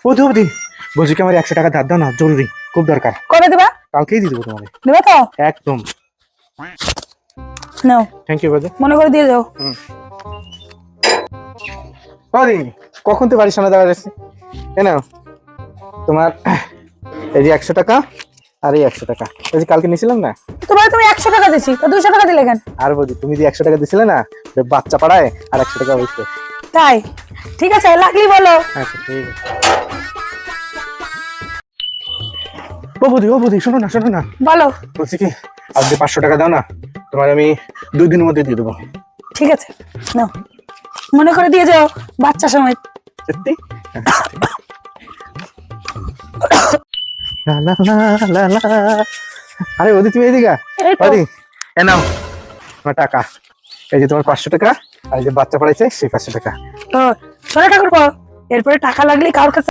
বৌদি বৌদি, বলছি কি আমার 100 টাকা ধার দাও না, জরুরি, খুব দরকার। কবে দেবা? কালকেই দিয়ে দেবো তোমাকে। দেবা তো? একদম। নাও, থ্যাংক ইউ বৌদি। মনে করে দিয়ে যাও। বৌদি, কখন তো বাড়ির সামনে দাঁড়া যাচ্ছে, এ নাও তোমার এই যে 100 টাকা, আর এই 100 টাকা, ওই যে কালকে নিয়েছিলাম না। তোমার তুমি 100 টাকা দিছি, তো 200 টাকা দিলে কেন? আর বৌদি, তুমি যে 100 টাকা দিছিলে না, ওই বাচ্চা পাড়ায়, আর 100 টাকা হয়েছে। তাই? ঠিক আছে, লাগলি বলো। আচ্ছা ঠিক আছে। ও বৌদি, ও বৌদি, শোনো না শোনো না, বলো। বলছি কি আজকে 500 টাকা দাও না, তোমার আমি 2 দিনের মধ্যে দিয়ে দেবো। ঠিক আছে, নাও, মনে করে দিয়ে যাও, বাচ্চা সময়। সত্যি? লা লা লা লা লা। আরে বৌদি, তুমি এদিকে এই তো। বৌদি, এ নাও তোমার টাকা, এই যে তোমার 500 টাকা, আর এই যে বাচ্চা পড়াইছে সেই 500 টাকা। তো শোনো ঠাকুর, এরপরে টাকা লাগলে কারোর কাছে